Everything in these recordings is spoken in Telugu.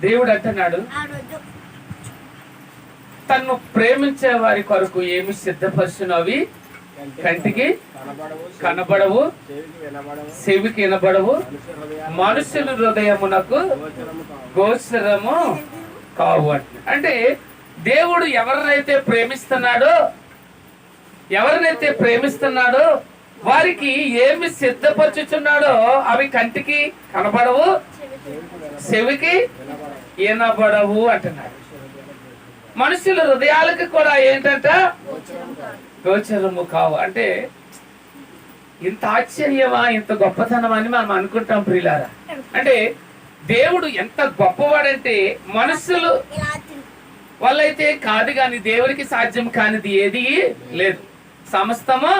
దేవుడు అంటున్నాడు, తన్ను ప్రేమించే వారి కొరకు ఏమి సిద్ధపరచును అవి కంటికి కనబడవు, చెవికి వినబడవు, మనుషుల హృదయమునకు గోచరము కావు. అంటే దేవుడు ఎవరినైతే ప్రేమిస్తున్నాడో వారికి ఏమి సిద్ధపరచుచున్నాడో అవి కంటికి కనబడవు, చెవికి వినబడవు అంటున్నాడు. మనుషుల హృదయాలకు కూడా ఏంటంట గోచరము కావు. అంటే ఇంత ఆశ్చర్యమా, ఇంత గొప్పతనం అని మనం అనుకుంటాం ప్రియులారా. అంటే దేవుడు ఎంత గొప్పవాడంటే మనుషులు వాళ్ళైతే కాదు కానీ దేవుడికి సాధ్యం కానిది ఏది లేదు, సమస్తము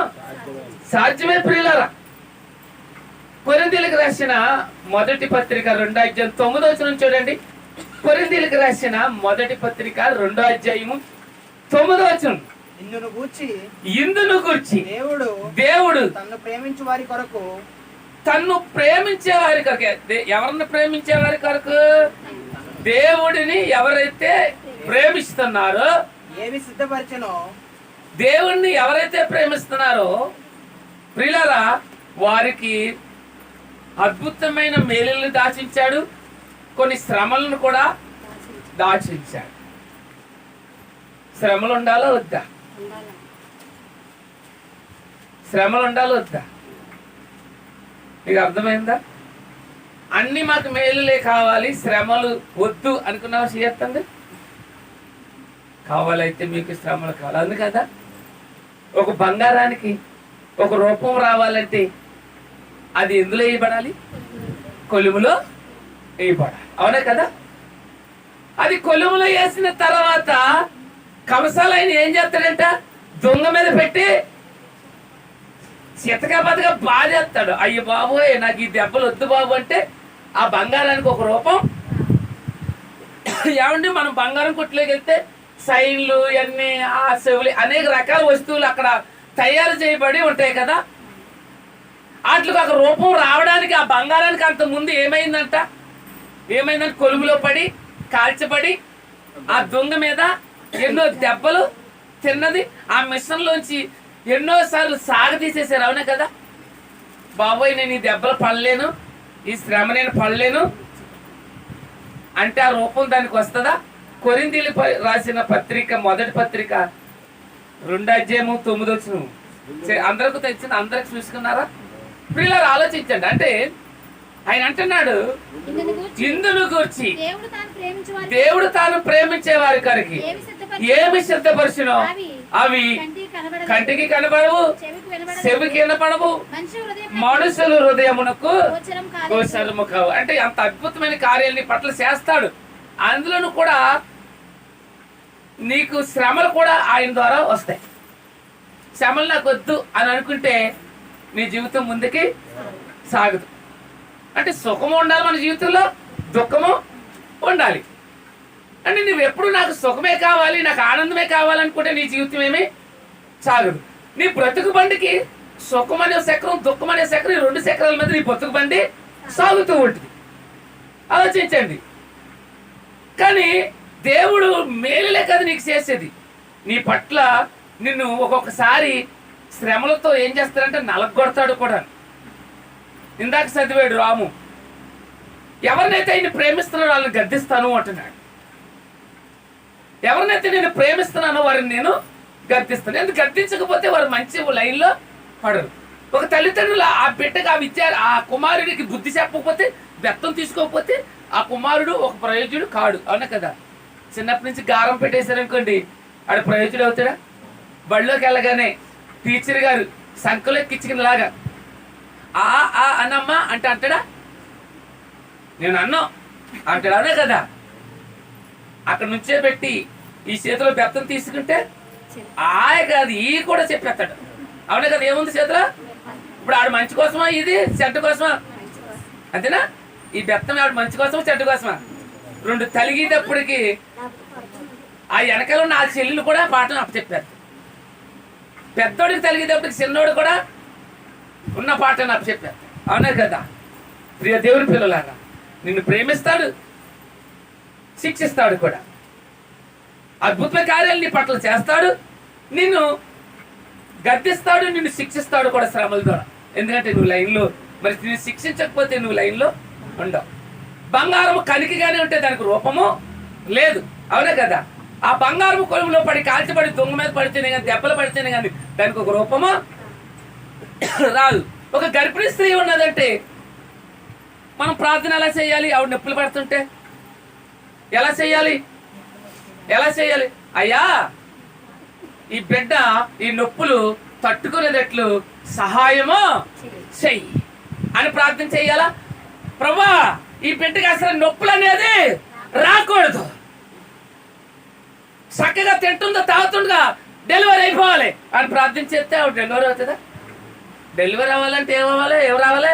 సాధ్యమే ప్రియులారా. కొరింథీయులకు రాసిన మొదటి పత్రిక 2:9 చూడండి. కొరింథీయులకు రాసిన మొదటి పత్రిక 2:9. ఇందును గూర్చి దేవుడు తన్ను ప్రేమించే వారి కొరకు ఎవరిని ప్రేమించే వారి కొరకు దేవుడిని ఎవరైతే ప్రేమిస్తున్నారో, ఏమి సిద్ధపరిచెనో, దేవుణ్ణి ఎవరైతే ప్రేమిస్తున్నారో ప్రియులారా వారికి అద్భుతమైన మేలులను దాచించాడు, కొన్ని శ్రమలను కూడా దాచించాడు. శ్రమలు ఉండాలో వద్దా? శ్రమలు ఉండాలో వద్దా? మీకు అర్థమైందా? అన్ని మాకు మేలులే కావాలి, శ్రమలు వద్దు అనుకున్నావా? చేస్తండి కావాలైతే మీకు శ్రమలు కావాలి. అందు కదా ఒక బంగారానికి ఒక రూపం రావాలంటే అది ఎందులో వేయబడాలి? కొలుములో వేయబడాలి, అవునా కదా? అది కొలుములో వేసిన తర్వాత కమసాలు ఆయన ఏం చేస్తాడంట, దొంగ మీద పెట్టి చితకా బతగా బాధేస్తాడు. అయ్యో బాబోయ్ నాకు ఈ దెబ్బలు వద్దు బాబు అంటే ఆ బంగారానికి ఒక రూపం. ఏమండి మనం బంగారం కొట్టులోకి వెళ్తే సైన్లు అన్ని ఆ చెవులు అనేక రకాల వస్తువులు అక్కడ తయారు చేయబడి ఉంటాయి కదా, వాటికి ఒక రూపం రావడానికి ఆ బంగారానికి అంత ముందు ఏమైందంటే కొలుములో పడి కాల్చబడి ఆ దొంగ మీద ఎన్నో దెబ్బలు తిన్నది. ఆ మిషన్లోంచి ఎన్నోసార్లు సాగతీసేసారు, అవునా కదా? బాబోయ్ నేను ఈ దెబ్బలు పడలేను, ఈ శ్రమ నేను పడలేను అంటే ఆ రూపం దానికి వస్తుందా? కొరింథీయులకు రాసిన పత్రిక మొదటి పత్రిక 2:9 అందరికి తెచ్చింది, అందరికి చూసుకున్నారా? ప్రియులారా ఆలోచించండి. అంటే ఆయన అంటున్నాడు, ఇందును గూర్చి దేవుడు తాను ప్రేమించే వారి కొరకు ఏమి సిద్ధపరచునో అవి కంటికి కనబడవు, చెవికి వినపడవు, మనుషుల హృదయమునకు గోచరము కావు. అంటే అంత అద్భుతమైన కార్యాలని పట్ల చేస్తాడు. అందులోనూ కూడా నీకు శ్రమలు కూడా ఆయన ద్వారా వస్తాయి. శ్రమలు నాకు వద్దు అని అనుకుంటే నీ జీవితం ముందుకి సాగదు. అంటే సుఖము ఉండాలి మన జీవితంలో, దుఃఖము ఉండాలి. అంటే నువ్వు ఎప్పుడు నాకు సుఖమే కావాలి, నాకు ఆనందమే కావాలనుకుంటే నీ జీవితం ఏమీ సాగదు. నీ బ్రతుకు బండికి సుఖం అనే చక్రం, దుఃఖం అనే చక్రం, ఈ 2 చక్రాల మీద నీ బ్రతుకు బండి సాగుతూ ఉంటుంది. ఆలోచించండి. కానీ దేవుడు మేలులే కదా నీకు చేసేది. నీ పట్ల నిన్ను ఒక్కొక్కసారి శ్రమలతో ఏం చేస్తాడంటే నలగొడతాడు కూడా. ఇందాక చదివాడు రాము, ఎవరినైతే ఆయన ప్రేమిస్తున్నాడో వాళ్ళని గద్దిస్తాను అంటున్నాడు. ఎవరినైతే నేను ప్రేమిస్తున్నానో వారిని నేను గద్దిస్తాను. ఎందుకు గద్దించకపోతే వారు మంచి లైన్లో పడరు. ఒక తల్లిదండ్రులు ఆ బిడ్డకు ఆ కుమారుడికి బుద్ధి చెప్పకపోతే, బెత్తం తీసుకోకపోతే ఆ కుమారుడు ఒక ప్రయోజకుడు కాడు, అవునా కదా? చిన్నప్పటి నుంచి గారం పెట్టేశారనుకోండి, ఆడు ప్రయోజకుడు అవుతాడా? బడిలోకి వెళ్ళగానే టీచర్ గారు సంకలో ఎక్కించుకునేలాగా ఆ అన్నమ్మా అంటే అంటాడా? నేను అన్నా అంటాడు, అవునా కదా? అక్కడ నుంచే పెట్టి ఈ చేతిలో బెత్తం తీసుకుంటే ఆయ కాదు ఈ కూడా చెప్పేస్తాడు, అవునా కదా? ఏముంది చేతిలో? ఇప్పుడు ఆడు మంచి కోసమా, ఇది చెడ్డ కోసమా? అంతేనా? ఈ బెత్తం ఆడు మంచి కోసమా చెడ్డ కోసమా? 2 తలిగేటప్పటికి ఆ వెనకాల ఉన్న ఆ చెల్లెలు కూడా పాటలు అప్పచెప్పారు. పెద్దోడికి తలిగేటప్పటికి చిన్నోడు కూడా ఉన్న పాటను అప్పచెప్పారు, అవునా కదా? ప్రియ దేవుని పిల్లలారా, నిన్ను ప్రేమిస్తాడు, శిక్షిస్తాడు కూడా. అద్భుతమైన కార్యాలు నీ పట్ల చేస్తాడు, నిన్ను గద్దిస్తాడు, నిన్ను శిక్షిస్తాడు కూడా శ్రమల ద్వారా. ఎందుకంటే నువ్వు లైన్లో, మరి నిన్ను శిక్షించకపోతే నువ్వు లైన్లో ఉండవు. బంగారం కనికిగానే ఉంటే దానికి రూపము లేదు, అవునే కదా. ఆ బంగారం కొలుములో పడి కాల్చబడి దొంగ మీద పడితేనే కానీ, దెబ్బలు పడితేనే కానీ దానికి ఒక రూపము రాదు. ఒక గర్భిణీ స్త్రీ ఉన్నదంటే మనం ప్రార్థన ఎలా చేయాలి? ఆవిడ నొప్పులు పడుతుంటే ఎలా చేయాలి? అయ్యా, ఈ బిడ్డ ఈ నొప్పులు తట్టుకునేటట్లు సహాయము చెయ్యి అని ప్రార్థన చెయ్యాలా? ప్రభా, ఈ బిడ్డకి అసలు నొప్పులు అనేది రాకూడదు, చక్కగా తింటుందో తాగుతుండగా డెలివరీ అయిపోవాలి అని ప్రార్థన చేస్తే ఆవిడ డెలివరీ అవుతుందా? డెలివరీ అవ్వాలంటే ఏమవ్వాలి? ఎవరు రావాలి?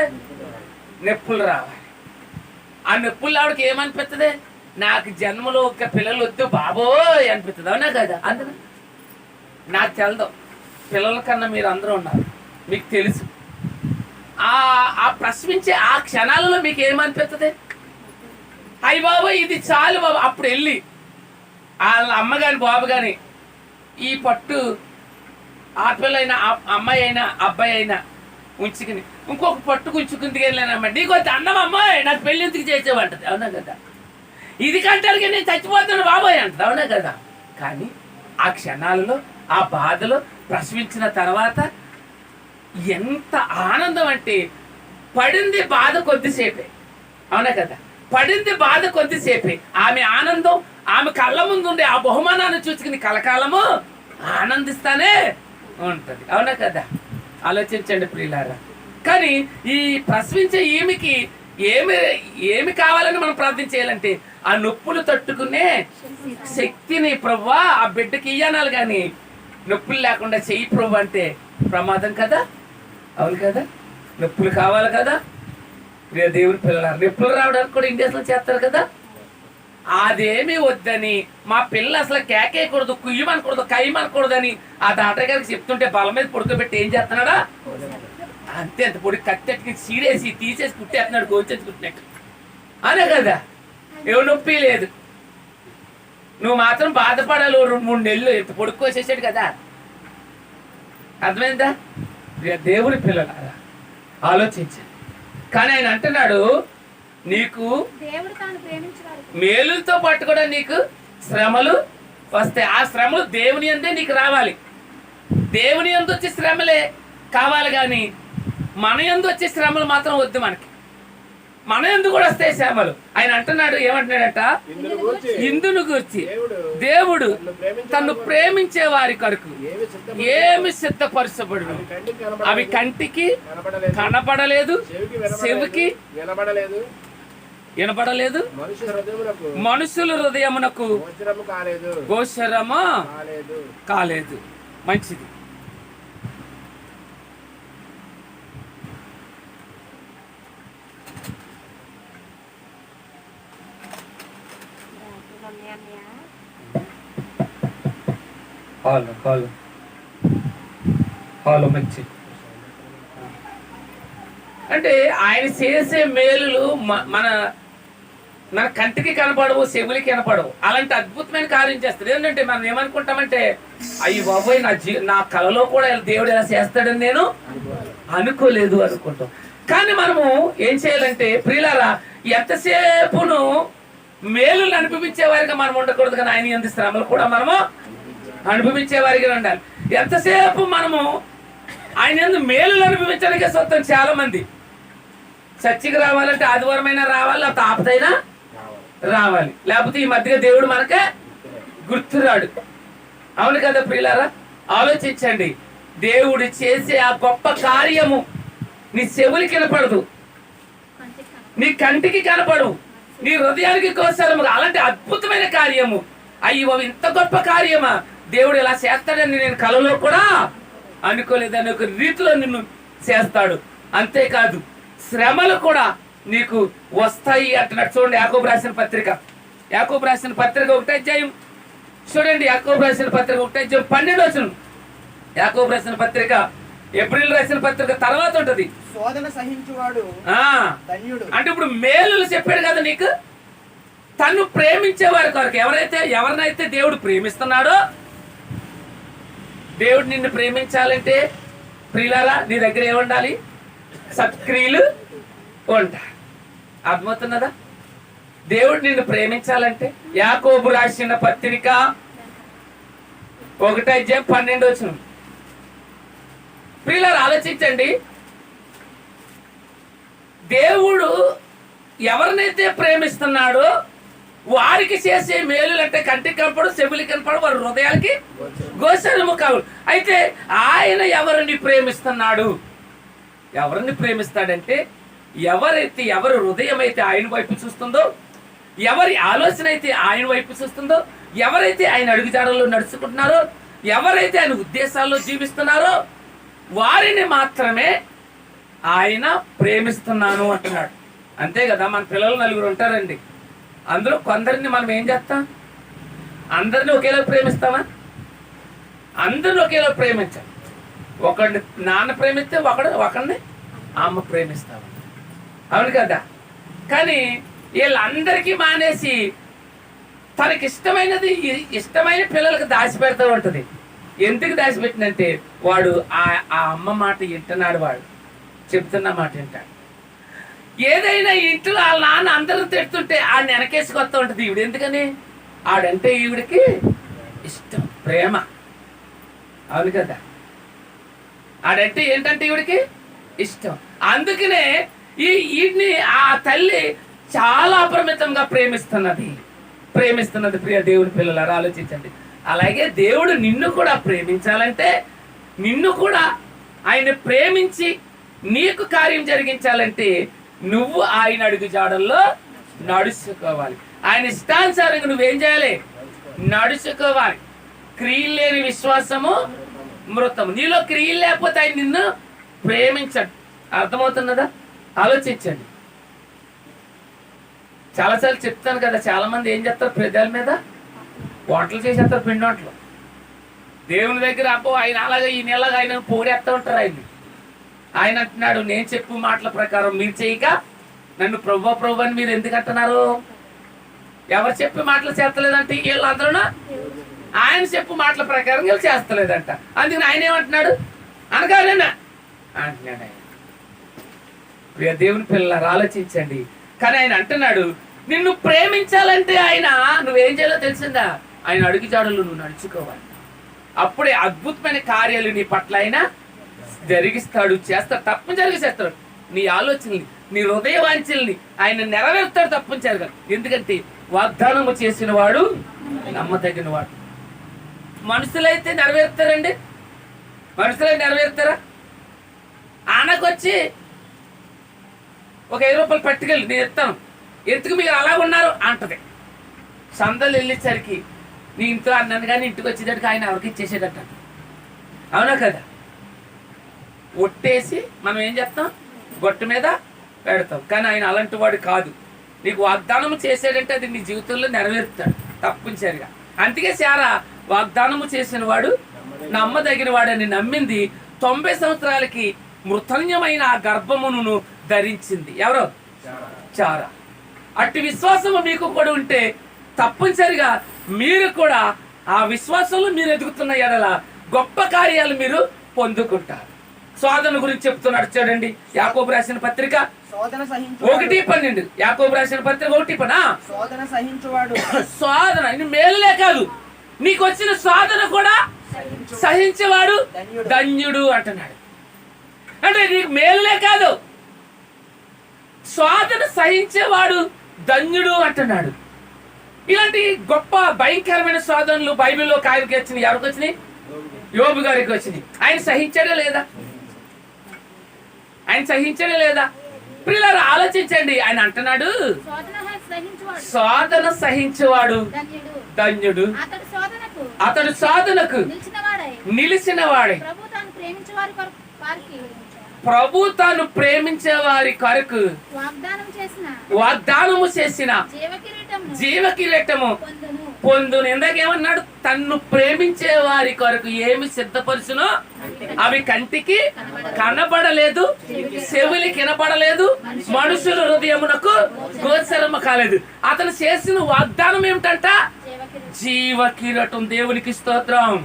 నొప్పులు రావాలి. ఆ నొప్పులు ఆవిడకి ఏమనిపిస్తుంది? నాకు జన్మలో ఒక పిల్లలు వద్దు బాబోయ్ అనిపిస్తుంది, అవునా కదా? అందుకు నాకు తెలదు, పిల్లల కన్నా మీరు అందరూ ఉన్నారు, మీకు తెలుసు. ఆ ప్రశ్నించే ఆ క్షణాలలో మీకు ఏమనిపిస్తుంది? అయ్యి బాబోయ్ ఇది చాలు బాబు. అప్పుడు వెళ్ళి వాళ్ళ అమ్మ కానీ బాబు కానీ ఈ పట్టు ఆడపిల్లైనా అమ్మాయి అయినా అబ్బాయి అయినా ఉంచుకుని ఇంకొక పట్టు ఉంచుకుంది వెళ్ళానమ్మా, నీకు అన్నం అమ్మాయి నాకు పెళ్లి ఎందుకు చేసేవంటది, అవునా కదా? ఇది కంటారు నేను చచ్చిపోతాను బాబోయ్ అంటది, అవునా కదా? కానీ ఆ క్షణాలలో ఆ బాధలో ప్రసవించిన తర్వాత ఎంత ఆనందం అంటే, పడింది బాధ కొద్దిసేపే, అవునా కదా? పడింది బాధ కొద్దిసేపే. ఆమె ఆనందం, ఆమె కళ్ళ ముందు ఉండే ఆ బహుమానాన్ని చూసుకుని కలకాలము ఆనందిస్తానే ఉంటది, అవునా కదా? ఆలోచించండి ప్రియులారా. కానీ ఈ ప్రసవించే ఈమెకి ఏమి కావాలని మనం ప్రార్థన చేయాలంటే ఆ నొప్పులు తట్టుకునే శక్తిని ప్రభువా ఆ బిడ్డకి ఇయ్యనాలి. కానీ నొప్పులు లేకుండా చెయ్యి ప్రభు అంటే ప్రమాదం కదా, అవును కదా? నొప్పులు కావాలి కదా దేవుని పిల్లలు. నొప్పులు రావడానికి కూడా ఇండియాస్లో చేస్తారు కదా. అదేమీ వద్దని మా పిల్లలు అసలు కేకేయకూడదు, కుయ్యమనకూడదు, కయ్యమనకూడదని ఆ డాక్టర్ గారికి చెప్తుంటే బల మీద పడుకోబెట్టి ఏం చేస్తున్నాడా? అంతే, అంత పొడి కత్తెట్టుకి చీరేసి తీసేసి కుట్టేస్తున్నాడు, గోచేసి కుట్టినట్టు, అనే కదా. ఏమో నొప్పి లేదు, నువ్వు మాత్రం బాధపడాలి 2-3 నెలలు. ఎంత పొడుక్కోసేసాడు కదా, అర్థమైందా? దేవుని పిల్లలారా ఆలోచించండి. కానీ ఆయన అంటున్నాడు, నీకు మేలుతో పాటు కూడా నీకు శ్రమలు వస్తాయి. ఆ శ్రమలు దేవుని అందే నీకు రావాలి. దేవుని యందు వచ్చే శ్రమలే కావాలి, కానీ మన యందు వచ్చే శ్రమలు మాత్రం వద్దు. మనకి మన యందు కూడా వస్తాయి శ్రమలు. ఆయన అంటున్నాడు, ఏమంటున్నాడట? ఇందును గూర్చి దేవుడు తను ప్రేమించే వారి కొరకు ఏమి సిద్ధపరచబడు, అవి కంటికి కనపడలేదు, చెవికి వినపడలేదు, మనుషుల హృదయమునకు గోచరము కాలేదు. మంచిది. మంచి అంటే ఆయన చేసే మేలులు మన కంటికి కనపడవు, చెవులకి కనపడవు. అలాంటి అద్భుతమైన కార్యం చేస్తారు. ఏంటంటే మనం ఏమనుకుంటామంటే, అయ్యి బాబోయ్ నా కలలో కూడా దేవుడు ఎలా చేస్తాడని నేను అనుకోలేదు అనుకుంటాం. కానీ మనము ఏం చేయాలంటే ప్రియులారా, ఎంతసేపును మేలులు అనుభవించే వారిగా మనం ఉండకూడదు, కానీ ఆయన ఎంత శ్రమలు కూడా మనము అనుభవించే వారిగా ఉండాలి. ఎంతసేపు మనము ఆయన ఎందు మేలులు అనుభవించడానికే సొంతం. చాలా మంది చర్చికి రావాలంటే ఆదివారమైనా రావాలి, లేకపోతే ఆపదైనా రావాలి, లేకపోతే ఈ మధ్యగా దేవుడు మనకే గుర్తురాడు, అవును కదా ప్రియులారా? ఆలోచించండి. దేవుడు చేసే ఆ గొప్ప కార్యము నీ చెవులకి వినపడదు, నీ కంటికి కనపడవు, నీ హృదయానికి కోసరము. అలాంటి అద్భుతమైన కార్యము, అయ్యో ఇంత గొప్ప కార్యమా దేవుడు ఇలా చేస్తాడని నేను కలలో కూడా అనుకోలేదని ఒక రీతిలో నిన్ను చేస్తాడు. అంతేకాదు శ్రమలు కూడా నీకు వస్తాయి అంటున్నాడు. చూడండి, యాకోబు రాసిన పత్రిక 1వ అధ్యాయం చూడండి. యాకోబు రాసిన పత్రిక 1వ అధ్యాయం 12వ వచనం. యాకోబు రాసిన పత్రిక, ఏప్రిల్ రాసిన పత్రిక తర్వాత ఉంటది. శోధన సహించువాడు ధన్యుడు. అంటే ఇప్పుడు మేలులు చెప్పాడు కదా నీకు, తను ప్రేమించే వారి కొరకు. ఎవరినైతే దేవుడు ప్రేమిస్తున్నాడో, దేవుడు నిన్ను ప్రేమించాలంటే ప్రియులారా నీ దగ్గర ఏముండాలి? సత్క్రియలు ఉంటాయి. అర్థమవుతున్నదా? దేవుడు నిన్ను ప్రేమించాలంటే యాకోబు రాసిన పత్రిక 1:12. ప్రియులారా ఆలోచించండి. దేవుడు ఎవరినైతే ప్రేమిస్తున్నాడో వారికి చేసే మేలులు అంటే కంటికి కనపడు, చెవులకి కనపడు, వారి హృదయాలకి గోచరము కావు. అయితే ఆయన ఎవరిని ప్రేమిస్తున్నాడు? ఎవరిని ప్రేమిస్తాడంటే ఎవరి హృదయం అయితే ఆయన వైపు చూస్తుందో, ఎవరి ఆలోచన అయితే ఆయన వైపు చూస్తుందో, ఎవరైతే ఆయన అడుగుజాడల్లో నడుచుకుంటున్నారో, ఎవరైతే ఆయన ఉద్దేశాల్లో జీవిస్తున్నారో వారిని మాత్రమే ఆయన ప్రేమిస్తున్నాను అంటున్నాడు. అంతే కదా. మన పిల్లలు 4 ఉంటారండి. అందులో కొందరిని మనం ఏం చేస్తాం? అందరిని ఒకేలా ప్రేమిస్తామా? అందరిని ఒకేలా ప్రేమించాం. ఒకడిని నాన్న ప్రేమిస్తే ఒకడిని అమ్మ ప్రేమిస్తాం. అవును కదా. కానీ వీళ్ళందరికీ మానేసి తనకి ఇష్టమైన పిల్లలకు దాచిపెడతా ఉంటుంది. ఎందుకు దాచిపెట్టినంటే వాడు ఆ అమ్మ మాట వింటున్నాడు, వాడు చెప్తున్న మాట వింటాడు. ఏదైనా ఇంట్లో వాళ్ళ నాన్న అందరూ తిడుతుంటే ఆడిని వెనకేసుకొస్తా ఉంటుంది ఈవిడ. ఎందుకని? ఆడంటే ఈవిడికి ఇష్టం, ప్రేమ. అవును కదా. ఆడంటే ఏంటంటే ఈవిడికి ఇష్టం. అందుకనే ఈయన్ని ఆ తల్లి చాలా అపరిమితంగా ప్రేమిస్తున్నది. ప్రియ దేవుడి పిల్లలారా ఆలోచించండి. అలాగే దేవుడు నిన్ను కూడా ప్రేమించాలంటే, నిన్ను కూడా ఆయన ప్రేమించి నీకు కార్యం జరిగించాలంటే నువ్వు ఆయన అడుగు జాడల్లో నడుచుకోవాలి. ఆయన ఇష్టానుసారంగా నువ్వేం చేయాలి? నడుచుకోవాలి. క్రియలు లేని విశ్వాసము మృతము. నీలో క్రియలు లేకపోతే ఆయన నిన్ను ప్రేమించడు. అర్థమవుతున్నదా? ఆలోచించండి. చాలాసార్లు చెప్తాను కదా, చాలా మంది ఏం చేస్తారు? పెద్దల మీద వంటలు చేసేస్తారు, పిండి వంటలు. దేవుని దగ్గర అబ్బో ఆయన అలాగా ఈయన ఎలాగా ఆయన పోడేస్తూ ఉంటారు. ఆయన అంటున్నాడు, నేను చెప్పు మాటల ప్రకారం మీరు చేయక నన్ను ప్రభు అని మీరు ఎందుకు అంటున్నారు? ఎవరు చెప్పి మాటలు చేస్తలేదంటే వీళ్ళందరూ ఆయన చెప్పు మాటల ప్రకారం వీళ్ళు చేస్తలేదంట. అందుకని ఆయన ఏమంటున్నాడు? అనగానేనా అంటున్నాడు ఆయన. దేవుని పిల్లలు ఆలోచించండి. కానీ ఆయన అంటున్నాడు, నిన్ను ప్రేమించాలంటే ఆయన నువ్వేం చేయాలో తెలిసిందా? ఆయన అడుగుజాడలు నువ్వు నడుచుకోవాలి. అప్పుడే అద్భుతమైన కార్యాలు నీ పట్ల ఆయన జరిగిస్తాడు, చేస్తాడు, తప్పనిసరిగా చేస్తాడు. నీ ఆలోచనల్ని, నీ హృదయ వాంఛల్ని ఆయన నెరవేరుస్తాడు తప్పనిసరిగా. ఎందుకంటే వాగ్దానము చేసిన వాడు నమ్మదగిన వాడు. మనుషులైతే నెరవేరుతారండి? మనుషులైతే నెరవేరుతారా? ఆనకొచ్చి ఒక 5 రూపాయలు పట్టుకెళ్ళి నేను ఇస్తాను, ఎందుకు మీరు అలా ఉన్నారు అంటది. సందలు వెళ్ళేసరికి నీ ఇంట్లో అన్నాను కానీ ఇంటికి వచ్చేటట్టుగా ఆయన ఎవరికి ఇచ్చేసేటట్టు. అవునా కదా? ఒట్టేసి మనం ఏం చేస్తాం? గొట్టు మీద పెడతాం. కానీ ఆయన అలాంటి వాడు కాదు. నీకు వాగ్దానము చేసాడంటే అది నీ జీవితంలో నెరవేరుతాడు తప్పనిసరిగా. అందుకే శారా వాగ్దానము చేసిన వాడు నమ్మదగిన వాడని నమ్మింది. 90 సంవత్సరాలకి మృతన్యమైన ఆ గర్భమును ధరించింది. ఎవరో? చారా. అట్టి విశ్వాసము మీకు కూడా ఉంటే తప్పనిసరిగా మీరు కూడా ఆ విశ్వాసంలో మీరు ఎదుగుతున్న ఎడల గొప్ప కార్యాలు మీరు పొందుకుంటారు. శోధన గురించి చెప్తున్నాడు చూడండి. యాకోబు రాసిన పత్రిక 1:12. యాకోబు రాసిన పత్రిక 1:12. శోధన ఇది మేలులే కాదు, నీకు వచ్చిన శోధన కూడా సహించేవాడు ధన్యుడు అంటున్నాడు. అంటే నీకు మేలులే కాదు, శోధన సహించేవాడు ధన్యుడు అంటున్నాడు. ఇలాంటి గొప్ప భయంకరమైన శోధనలు బైబిల్లో ఆయనకి వచ్చినాయి. ఎవరికి వచ్చినాయి? యోబు గారికి వచ్చినాయి. ఆయన సహించడే లేదా? ఆయన సహించడే లేదా? పిల్లలు ఆలోచించండి. ఆయన అంటున్నాడు, శోధన సహించేవాడు ధన్యుడు, అతడు శోధనకు నిలిచిన వాడే. ప్రభు తాను ప్రేమించే వారి కొరకు వాగ్దానము చేసిన జీవ కిరీటము పొందును. ఇందాకేమన్నాడు? తన్ను ప్రేమించే వారి కొరకు ఏమి సిద్ధపరుచునో అవి కంటికి కనబడలేదు, చెవులకి వినబడలేదు, మనుషుల హృదయమునకు గోచరము కాలేదు. అతను చేసిన వాగ్దానం ఏమిటంట? జీవ కిరీటం. దేవునికి స్తోత్రం.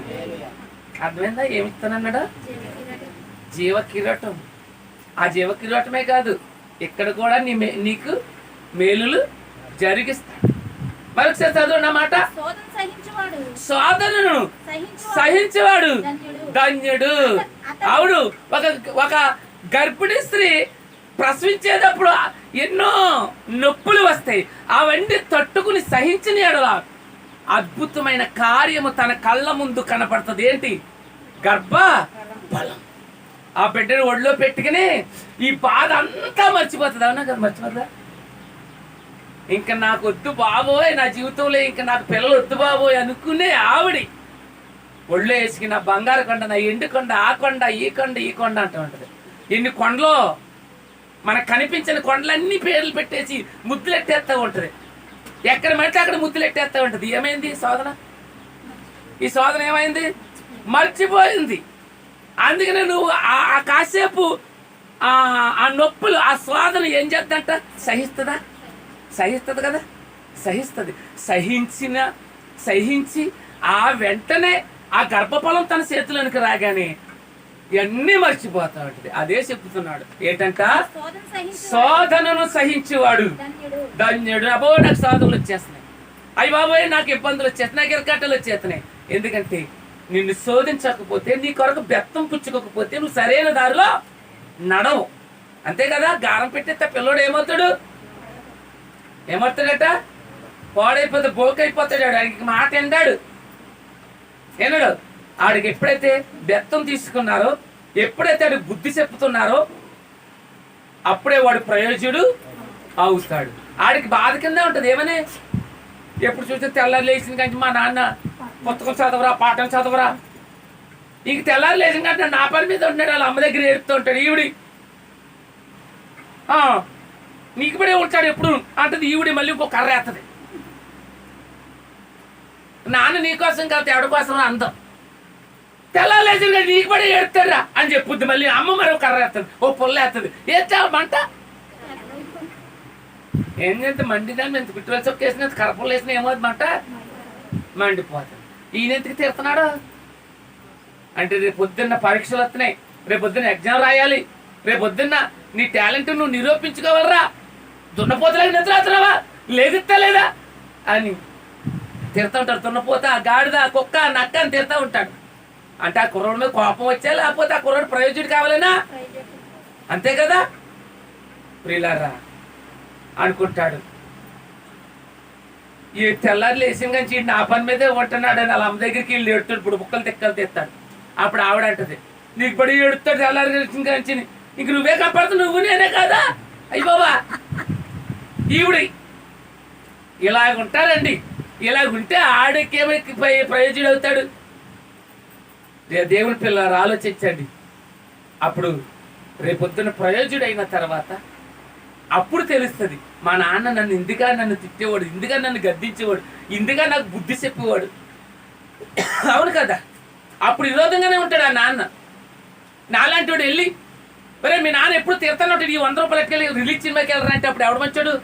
అర్థమైందా? ఏమిస్తానన్నాడు? జీవ కిరీటం. ఆ జీవ కిరీటమే కాదు, ఇక్కడ కూడా నీకు మేలులు జరిగిస్తాడు. మరొకసారి చదువు మాట. శోధనను సహించేవాడు ధన్యుడు. అవును, ఒక గర్భిణీ స్త్రీ ప్రసవించేటప్పుడు ఎన్నో నొప్పులు వస్తాయి. అవన్నీ తట్టుకుని సహించిన ఎడల అద్భుతమైన కార్యము తన కళ్ళ ముందు కనపడుతుంది. ఏంటి? గర్భ బలం. ఆ బిడ్డను ఒళ్ళో పెట్టుకుని ఈ బాధ అంతా మర్చిపోతుంది. అవునా కదా? మర్చిపోతుందా? ఇంకా నాకు వద్దు బాబోయ్, నా జీవితంలో ఇంకా నాకు పిల్లలు వద్దు బాబోయ్ అనుకునే ఆవిడి ఒళ్ళో వేసుకుని నా బంగారు కొండ, నా ఎండు కొండ, ఆ కొండ, ఈ కొండ, ఈ కొండ అంటూ ఉంటుంది. ఎన్ని కొండలో మనకు కనిపించిన కొండలన్నీ పేర్లు పెట్టేసి ముద్దులెట్టేస్తూ ఉంటుంది. ఎక్కడ పడితే అక్కడ ముద్దులెట్టేస్తూ ఉంటుంది. ఏమైంది శోధన? ఈ శోధన ఏమైంది? మర్చిపోయింది. అందుకనే నువ్వు ఆ కాసేపు ఆ నొప్పులు, ఆ శోధన ఏం చేద్దంట? సహిస్తుందా? సహిస్తుంది కదా? సహిస్తుంది. సహించి ఆ వెంటనే ఆ గర్భఫలం తన చేతిలోనికి రాగానే ఇవన్నీ మర్చిపోతా ఉంటుంది. అదే చెప్తున్నాడు. ఏంటంట? శోధనను సహించేవాడు ధన్యుడు. అబ్బో నాకు శోధనలు వచ్చేస్తున్నాయి, అయ్యి బాబోయ్ నాకు ఇబ్బందులు వచ్చేస్తున్నాయి, నాకు ఇరకట్టలు వచ్చేస్తున్నాయి. ఎందుకంటే నిన్ను శోధించకపోతే, నీ కొరకు బెత్తం పుచ్చుకోకపోతే నువ్వు సరైన దారిలో నడవు. అంతే కదా? గారం పెట్టేస్తే పిల్లోడు ఏమవుతాడట? పాడైపోతే బోకైపోతాడు. ఆయనకి మాట ఎండాడు. ఆడికి ఎప్పుడైతే బెత్తం తీసుకున్నారో, ఎప్పుడైతే ఆడికి బుద్ధి చెప్తున్నారో అప్పుడే వాడు ప్రయోజకుడు అవుతాడు. ఆడికి బాధ కింద ఉంటుంది. ఏమని? ఎప్పుడు చూస్తే తెల్లారి లేచిన కంటే మా నాన్న పుస్తకం చదవరా, పాఠం చదవరా, ఇంక తెల్లారి లేచిన కంటే నా పని మీద ఉంటాడు. వాళ్ళ అమ్మ దగ్గర ఏడుతూ ఉంటాడు. ఈవిడి నీకు పడే ఉంటాడు ఎప్పుడు అంటది. ఈవిడి మళ్ళీ ఇంకో కర్ర వేస్తుంది. నాన్న నీకోసం కాదు ఎవడి కోసం అందం. తెల్లారి లేచిన కంటే నీకు పడే ఏడుతాడురా అని చెప్పుద్ది. మళ్ళీ అమ్మ మరో కర్ర వేస్తుంది, ఓ పుల్ల వేస్తుంది. మంట ఏంటంటే మండిదాన్ని ఎంత పిట్టువల చొక్క వేసిన, కరపలు వేసిన ఏమవుతుంది? మంట మండిపోతుంది. ఈయనెందుకు తీరుతున్నాడు అంటే రేపు పొద్దున్న పరీక్షలు వస్తున్నాయి, రేపు పొద్దున్న ఎగ్జామ్ రాయాలి, రేపు పొద్దున్న నీ టాలెంట్ నువ్వు నిరూపించుకోవాలరా, దున్నపోతలాగా నిద్రవుతున్నావా, లేదుతా లేదా అని తిరుతూ ఉంటాడు. దున్నపోత, గాడిద, కుక్క, నక్క అని తిరుతూ ఉంటాడు. అంటే ఆ కుర్రోడి మీద కోపం వచ్చా, లేకపోతే ఆ కుర్రోడు ప్రయోజకుడు కావాలనా? అంతే కదా ప్రియులారా అనుకుంటాడు. ఈ తెల్లారి లేచిన కానీ నా పని మీదే ఉంటున్నాడు అని వాళ్ళ అమ్మ దగ్గరికి వెళ్ళి ఏడుతాడు. ఇప్పుడు ముక్కలు తిక్కలు తెస్తాడు. అప్పుడు ఆవిడ అంటది, నీకు పడి ఏడుతాడు తెల్లారి లేచిన కానీ, ఇంక నువ్వే కాపాడుతు, నువ్వు నేనే కదా. అయ్యి బాబా, ఈవిడి ఇలాగుంటారండి. ఇలాగుంటే ఆడికేమై ప్రయోజకుడు అవుతాడు? దేవుని పిల్లలు ఆలోచించండి. అప్పుడు రేపొద్దున ప్రయోజకుడు అయిన తర్వాత అప్పుడు తెలుస్తుంది, మా నాన్న నన్ను ఇందుగా నన్ను తిట్టేవాడు, ఇందుగా నన్ను గద్దించేవాడు, ఇందుగా నాకు బుద్ధి చెప్పేవాడు. అవును కదా? అప్పుడు విరోధంగానే ఉంటాడు ఆ నాన్న. నాలాంటి వాడు వెళ్ళి, మరి మీ నాన్న ఎప్పుడు తిడతానే ఉంటాడు, ఈ 100 రూపాయలు ఎట్టుకెళ్ళి రిలీజ్ సినిమాకి వెళ్ళరా అంటే అప్పుడు ఎవడు మంచాడు?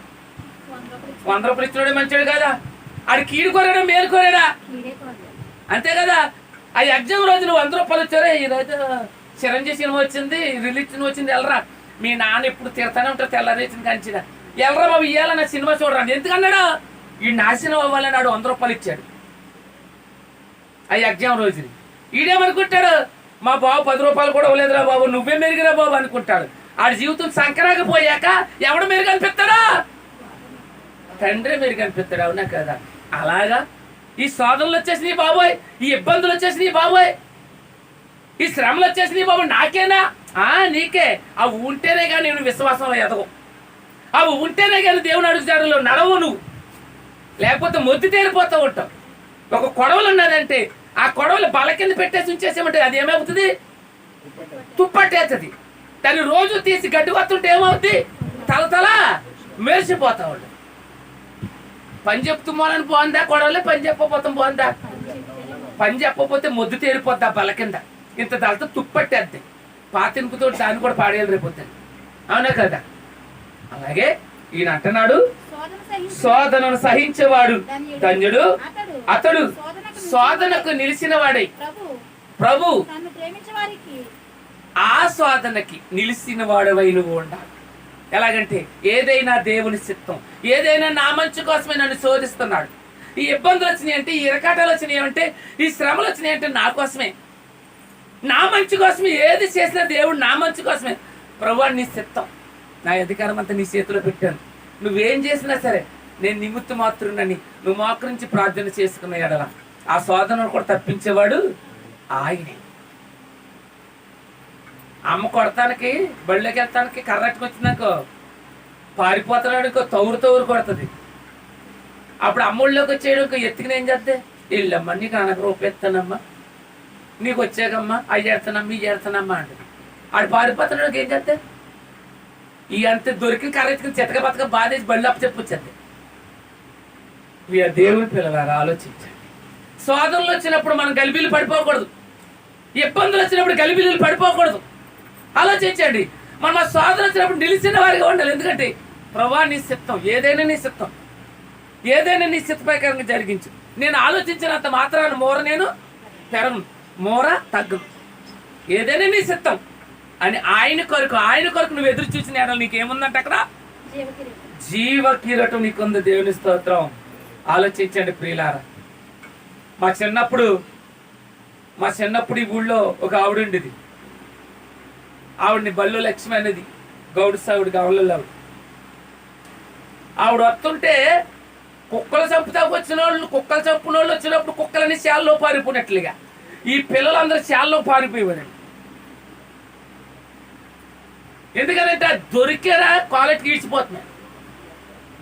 100 రూపాయలు ఇచ్చినోడే మంచాడు కదా. ఆడు కీడు కోరాడా, మేలు కోరాడా? అంతే కదా. ఆ ఎగ్జామ్ రోజు నువ్వు 100 రూపాయలు వచ్చారా, ఈరోజు చిరంజీవి సినిమా వచ్చింది, రిలీజ్ సినిమా వచ్చింది, వెళ్ళరా. మీ నాన్న ఎప్పుడు తిడతానే ఉంటారు తెల్లారేసిన కంచినా, ఎల్లరా బాబు ఇయ్యాల నా సినిమా చూడరాండి. ఎందుకన్నాడు? ఈ నాశనం అవ్వాలని ఆడు 100 రూపాయలు ఇచ్చాడు ఆ ఎగ్జామ్ రోజుని. ఈడేమనుకుంటాడు, మా బాబు 10 రూపాయలు కూడా ఇవ్వలేదురా బాబు, నువ్వే మెరుగురా బాబు అనుకుంటాడు. ఆడి జీవితం సంకరాకపోయాక ఎవడు మెరుగు అనిపిస్తాడా? తండ్రి మెరుగు అనిపిస్తాడు. అవునా కదా? అలాగా ఈ శోధనలు వచ్చేసినాయి బాబోయ్, ఈ ఇబ్బందులు వచ్చేసినాయి బాబోయ్, ఈ శ్రమలు వచ్చేసినాయి బాబు, నాకేనా? నీకే. అవి ఉంటేనే కానీ నువ్వు విశ్వాసంలో ఎదగవు. అవి ఉంటేనే కానీ దేవుని అడుగుజాడలో నడవు నువ్వు, లేకపోతే మొద్దు తేరిపోతూ ఉంటావు. ఒక కొడవలు ఉన్నదంటే ఆ కొడవలు బల కింద పెట్టేసి ఉంచేసామంటే అది ఏమవుతుంది? తుప్పట్టేస్తుంది. దాన్ని రోజు తీసి గడ్డి వస్తుంటే ఏమవుతుంది? తల మెరిసిపోతా ఉంటుంది. పని చెప్తున్నామని బాగుందా కొడవలే, పని చెప్పకపోతాం బాగుందా? పని చెప్పకపోతే మొద్దు తేరిపోద్ది ఆ బల కింద, ఇంత దళతో తుప్పట్టేద్ది, పాతింపుతో దాన్ని కూడా పాడేయాలి రేపోతుంది. అవునా కదా? అలాగే ఈయన అంటున్నాడు, శోధనను సహించేవాడు ధన్యుడు, అతడు శోధనకు నిలిచిన వాడై. ప్రభు ఆ శోధనకి నిలిచిన వాడవై నువ్వు ఉండాలి. ఎలాగంటే ఏదైనా దేవుని చిత్తం, ఏదైనా నా మంచి కోసమే నన్ను శోధిస్తున్నాడు. ఈ ఇబ్బందులు వచ్చినాయంటే, ఈ ఇరకాటాలు వచ్చినాయంటే, ఈ శ్రమలు వచ్చినాయంటే నా కోసమే, నా మంచి కోసమే. ఏది చేసినా దేవుడు నా మంచి కోసమే. ప్రభువా నీ చిత్తం, నా అధికారం అంతా నీ చేతిలో పెట్టాను, నువ్వేం చేసినా సరే నేను నిమిత్త మాత్రునని నువ్వు మోకరించి ప్రార్థన చేసుకున్న ఎడల ఆ శోధనను కూడా తప్పించేవాడు ఆయనే. అమ్మ కొడతానికి, బళ్ళకి వెళ్తానికి కర్రట్టుకు వచ్చినాకో పారిపోతున్నాడు, తౌరు కొడుతుంది. అప్పుడు అమ్మోళ్ళలోకి వచ్చేయడం ఎత్తుకుని ఏం చేస్తే, వెళ్ళమ్మా నీకు అనక రూపెత్తానమ్మా, నీకు వచ్చాకమ్మా అవి చేస్తానమ్మా ఇవి చేస్తానమ్మా అంటే ఆడు పారిపోతున్నాడు. ఏం చేస్తే ఈ అంతే దొరికిన కర్ర ఎత్తుకుని చెత్తక బతక బాధేసి బళ్ళు అప్పు చెప్పొచ్చేది. దేవుని పిల్లలారా ఆలోచించండి. శోధనలు వచ్చినప్పుడు మనం గలిబీలు పడిపోకూడదు, ఇబ్బందులు వచ్చినప్పుడు గలిబీలు పడిపోకూడదు. ఆలోచించండి. మనం ఆ శోధన వచ్చినప్పుడు నిలిచిన వారిగా ఉండాలి. ఎందుకంటే ప్రభువా నీ చిత్తం, ఏదైనా నీ చిత్తం, ఏదైనా నీ చిత్త ప్రకారంగా జరిగించు. నేను ఆలోచించినంత మాత్రాన నేను పెరగను, తగ్గను. ఏదైనా నీ చిత్తం అని ఆయన కొరకు నువ్వు ఎదురు చూసిన ఏడాది నీకేముందంటే అక్కడ జీవ కిరీటం నీకుంది. దేవుని స్తోత్రం. ఆలోచించండి ప్రియులారా. మా చిన్నప్పుడు ఈ ఊళ్ళో ఒక ఆవిడ ఉండేది. ఆవిడని బల్లు లక్ష్మి అనేది గౌడు సావిడు గౌళ్ళలో ఆవిడ వస్తుంటే కుక్కలు చంపుతాకు వచ్చిన వాళ్ళు, కుక్కలు చంపిన వాళ్ళు వచ్చినప్పుడు కుక్కలని శాలలో పారిపోయినట్లుగా ఈ పిల్లలందరూ శాలలో పారిపోయేవారండి. ఎందుకంటే దొరికేరా క్వాలిటీకి ఈడ్చిపోతున్నాయి.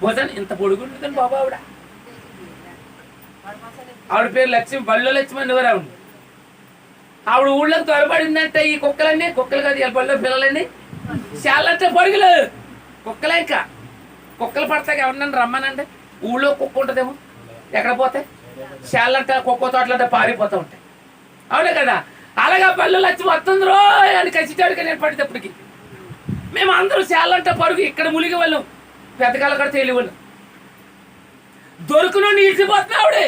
భోజనం ఇంత పొడుగుంటుందని బాబా ఆవిడ పేరు లక్ష్మి, బళ్ళో లక్ష్మి అనేవారు ఆవిడ. ఆవిడ ఊళ్ళోకి త్వరపడిందంటే ఈ కుక్కలన్నీ, కుక్కలు కాదు బళ్ళో పిల్లలన్నీ శాలంటే పరుగులు కుక్కలే. ఇంకా కుక్కలు పడతాయి ఎవరినన్నా రమ్మనండి, ఊళ్ళో కుక్క ఉంటుందేమో, ఎక్కడ పోతాయి? శాలంటే కుక్క తోటలంటే పారిపోతూ ఉంటాయి. అవునే కదా? అలాగా బళ్ళు లక్ష్మి వస్తుంది రో అని కసిటాడుగా నేను పడేటప్పటికి మేము అందరూ శాలంటే పరుగు ఇక్కడ ములిగి వాళ్ళం, పెద్దకాల కూడా తేలివాళ్ళం. దొరుకును నిలిచిపోతున్నా ఆవిడే.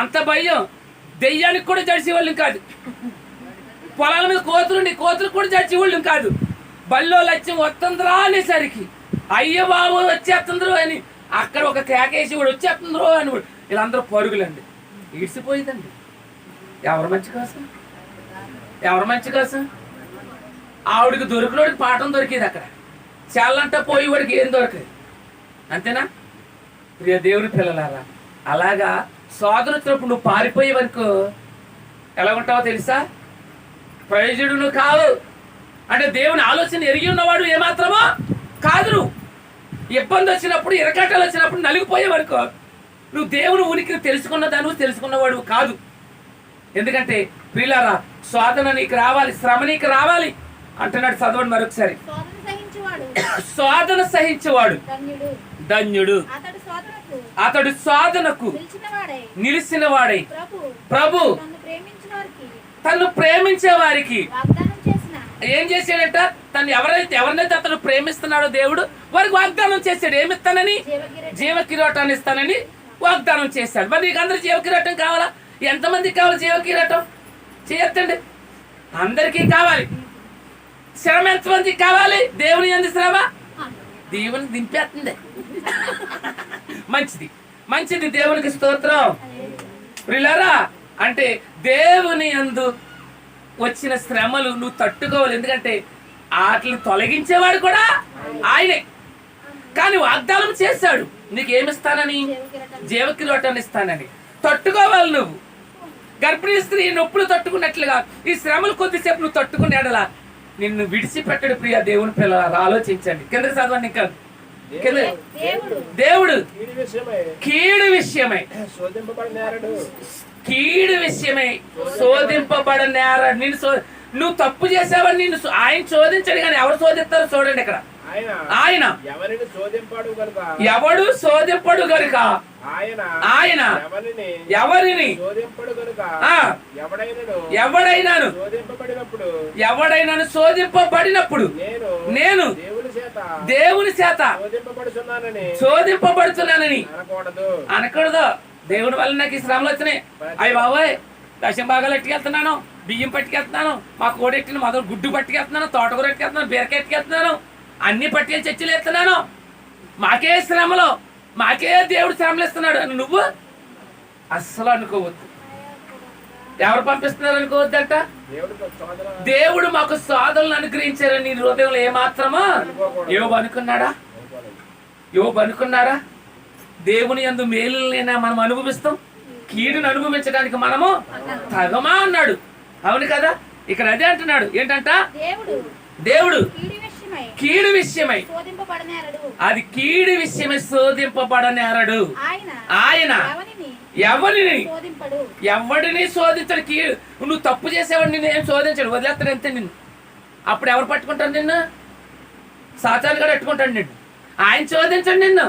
అంత భయం. దెయ్యానికి కూడా జడిసేవాళ్ళం కాదు, పొలాల మీద కోతులు కూడా జడిసేవాళ్ళం కాదు. బల్లో లక్ష్యం వస్తుందిరా అనేసరికి అయ్య బాబు వచ్చేస్తుందిరో అని అక్కడ ఒక కేకేసి వాడు వచ్చేస్తుందిరో అని వీళ్ళందరూ పరుగులండి. ఈడ్చిపోయిందండి. ఎవరి మంచి కోసం? ఆవిడికి దొరికినోడికి పాఠం దొరికేది. అక్కడ చాలంటే పోయేవాడికి ఏం దొరకదు. అంతేనా? ప్రియ దేవుని పిల్లలారా, అలాగా శోధన వచ్చినప్పుడు నువ్వు పారిపోయే వరకు ఎలా ఉంటావో తెలుసా? ప్రయోజనుడు కాదు. అంటే దేవుని ఆలోచన ఎరిగి ఉన్నవాడు ఏమాత్రమో కాదు. నువ్వు ఇబ్బంది వచ్చినప్పుడు, ఇరకాటాలు వచ్చినప్పుడు నలిగిపోయే వరకు నువ్వు దేవుని ఉనికిని తెలుసుకున్నవాడు కాదు. ఎందుకంటే ప్రియులారా, శోధన నీకు రావాలి, శ్రమ నీకు రావాలి అంటున్నాడు. చదవండి మరొకసారి. శోధన సహించేవాడు ధన్యుడు, అతడు శోధనకు నిలిచిన వాడై ప్రభు తను ప్రేమించే వారికి ఏం చేశాడంట? ఎవరినైతే అతను ప్రేమిస్తున్నాడో దేవుడు వారికి వాగ్దానం చేశాడు. ఏమిస్తానని? జీవ కిరీటాన్ని ఇస్తానని వాగ్దానం చేశాడు. మరి నీకు అందరూ జీవ కిరీటం కావాలా? ఎంతమందికి కావాలి జీవ కిరీటం? చేయొద్దండి, అందరికీ కావాలి. శ్రమ ఎంతమందికి కావాలి? దేవుని యందు శ్రమ దేవుని దింపేస్తుంది. మంచిది దేవునికి స్తోత్రం. ప్రియులారా, అంటే దేవుని యందు వచ్చిన శ్రమలు నువ్వు తట్టుకోవాలి. ఎందుకంటే వాటిని తొలగించేవాడు కూడా ఆయనే. కానీ వాగ్దానం చేశాడు, నీకేమిస్తానని? జీవ కిరీటాన్ని ఇస్తానని. తట్టుకోవాలి నువ్వు. గర్భిణీ స్త్రీ నొప్పులు తట్టుకున్నట్లుగా ఈ శ్రమలు కొద్దిసేపు నువ్వు తట్టుకునేడలా నిన్ను విడిచిపెట్టడు. ప్రియ దేవుని పిల్లలారా, ఆలోచించండి. కింద చదవండి. ఇంకా దేవుడు కీడు విషయమై శోధింపబడ నేరడు. నువ్వు తప్పు చేసావని నిన్ను ఆయన శోధించాడు. కానీ ఎవరు శోధిస్తారో చూడండి. ఇక్కడ ఆయన ఆయన ఎవరిని శోధింపడు కనుక ఎవడు శోధింపడు గనుక ఆయన ఆయన ఎవరిని ఎవరిని శోధింపడు కనుక ఆ ఎవడైనను ఎవడైనాను శోధింపబడినప్పుడు శోధింపబడినప్పుడు నేను నేను దేవుని చేత శోధింపబడుతున్నానని అనకూడదు. దేవుడి వల్ల నాకు ఈ శ్రమలు వచ్చినాయి. అయ్యి బాబాయ్, దశం భాగాలు ఎట్టుకెళ్తున్నాను, బియ్యం పట్టుకెళ్తున్నాను, మా కోడెట్టిన మొదలు గుడ్డు పట్టుకెళ్తున్నాను, తోటకూర ఎట్టుకెళ్తున్నాను, బీరకాయ ఎట్టుకెళ్తున్నాను, అన్ని పట్టుకెళ్ళి చర్చలు ఎత్తున్నాను. మాకే శ్రమలు, మాకే దేవుడు శ్రమలు ఇస్తున్నాడు అని నువ్వు అస్సలు అనుకోవద్దు. ఎవరు పంపిస్తున్నారు అనుకోవద్దంట. దేవుడు మాకు సోదరులను అనుగ్రహించారని నీ హృదయంలో ఏమాత్రమా యోబు అనుకున్నారా? దేవుని యందు మేలులైనా మనం అనుభవిస్తాం, కీడును అనుభవించడానికి మనము తగమా అన్నాడు. అవును కదా? ఇక్కడ అదే అంటున్నాడు. ఏంటంట? దేవుడు కీడు విషయమై, అది కీడు విషయమై శోధింపబడనేరడు. ఆయన ఎవడిని శోధించడు. కీడు నువ్వు తప్పు చేసేవాడిని నేను శోధించాడు, వదిలేస్తాడు అంతే నిన్ను. అప్పుడు ఎవరు పట్టుకుంటాడు నిన్ను? సాతాను కూడా పెట్టుకుంటాడు నిన్ను. ఆయన శోధించండి నిన్ను.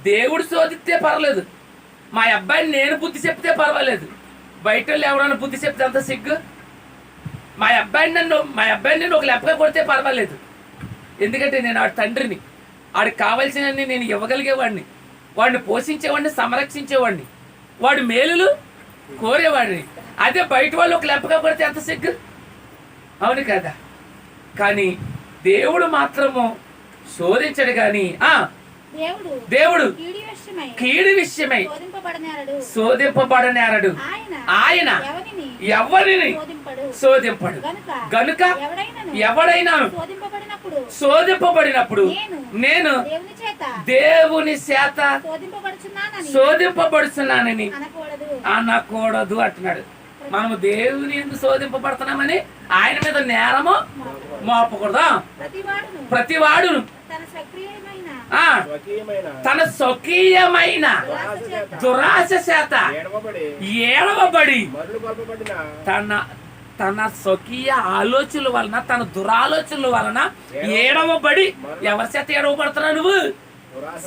దేవుడు శోధిస్తే పర్వాలేదు, మా అబ్బాయిని నేను బుద్ధి చెప్తే పర్వాలేదు, బయట వాళ్ళు ఎవరైనా బుద్ధి చెప్తే అంత సిగ్గు. మా అబ్బాయిని నేను ఒక లెప్పగా కొడితే పర్వాలేదు, ఎందుకంటే నేను ఆడి తండ్రిని, ఆడికి కావాల్సినవన్నీ నేను ఇవ్వగలిగేవాడిని, వాడిని పోషించేవాడిని, సంరక్షించేవాడిని, వాడి మేలులు కోరేవాడిని. అదే బయట వాళ్ళు ఒక లెప్పగా కొడితే ఎంత సిగ్గు. అవును కదా? కానీ దేవుడు మాత్రము శోధించడు. కానీ దేవుడు కీడు విషయమై శోధింపబడనేరడు. ఆయన ఎవరిని శోధింపడు గనుక ఎవడైనాను శోధింపబడినప్పుడు నేను దేవుని చేత శోధింపబడుచున్నానని అనకూడదు అంటున్నాడు. మనము దేవుని ఎందుకు శోధింపబడుతున్నామని ఆయన మీద నేరము మోపకూడదా? ప్రతివాడును తన స్వకీయమైన దురాశ చేత ఏడవబడి తన స్వకీయ ఆలోచనల వలన, తన దురాలోచనల వలన ఏడవబడి, ఎవరి చేత ఏడవబడుతున్నావు నువ్వు?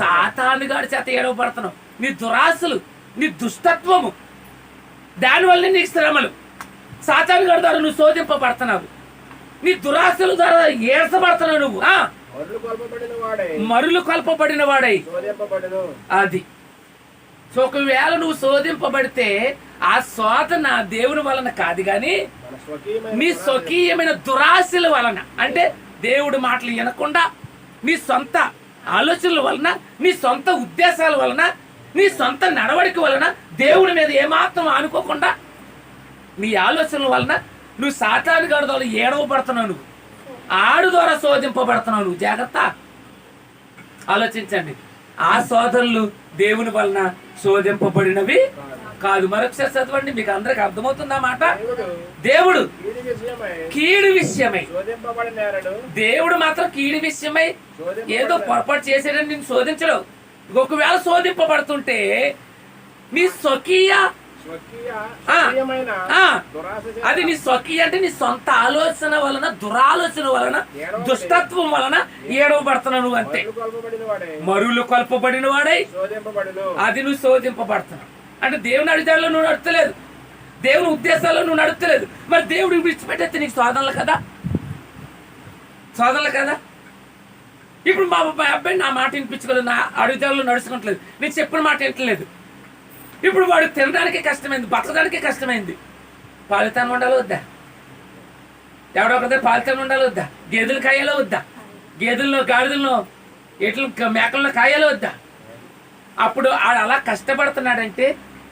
సాతానుగాడి చేత ఏడవబడుతున్నావు. నీ దురాశలు, నీ దుష్టత్వము, దానివల్ల నీకు శ్రమలు. సాతానుగాడి ద్వారా నువ్వు శోధింపబడుతున్నావు, నీ దురాశల ద్వారా ఏడ్చబడుతున్నావు నువ్వు. మరులు కొల్పబడిన వాడై అది. సో ఒకవేళ నువ్వు శోధింపబడితే ఆ శోధన దేవుని వలన కాదు, కానీ నీ స్వకీయమైన దురాశల వలన, అంటే దేవుడి మాటలు వినకుండా నీ సొంత ఆలోచనల వలన, నీ సొంత ఉద్దేశాల వలన, నీ సొంత నడవడిక వలన, దేవుడి మీద ఏమాత్రం అనుకోకుండా నీ ఆలోచనల వలన నువ్వు సాతాను గాడి ద్వారా ఏడవబడుతున్నావు, నువ్వు ఆడు ద్వారా శోధింపబడుతున్నావు నువ్వు. జాగ్రత్త, ఆలోచించండి. ఆ శోధనలు దేవుని వలన శోధింపబడినవి కాదు. మరొకసారి చదవండి, మీకు అందరికి అర్థమవుతుందా మాట? దేవుడు కీడు విషయమై, దేవుడు మాత్రం కీడు విషయమై ఏదో పొరపాటు చేసేటని నేను శోధించడు. ఒకవేళ శోధింపబడుతుంటే నీ స్వకీయ, అది నీ స్వకీయ అంటే నీ సొంత ఆలోచన వలన, దురాలోచన వలన, దుష్టత్వం వలన ఏడవబడుతున్నావు నువ్వు అంతే. మరులు కొల్పబడిన వాడై అది నువ్వు శోధింపబడుతున్నావు. అంటే దేవుని అడిగాల్లో నువ్వు నడుస్తలేదు, దేవుని ఉద్దేశాల్లో నువ్వు నడుస్తలేదు. మరి దేవుడు విడిచిపెట్టేస్తే నీకు శోధనలు కదా. ఇప్పుడు మా అబ్బాయి నా మాట వినిపించుకోలేదు, నా అడుగుదలలో నడుచుకోవట్లేదు, నేను చెప్పిన మాట వింటలేదు. ఇప్పుడు వాడు తినడానికి కష్టమైంది, బతకడానికి కష్టమైంది. పాలితాను ఉండాలో వద్దా? ఎవడో ఒకదే పాలితాను ఉండాలో వద్దా? గేదెలు కాయాలో వద్దా? గేదెల్లో, గాడిదల్లో, ఎట్లు మేకల్లో కాయాలో వద్దా? అప్పుడు ఆడు అలా కష్టపడుతున్నాడంటే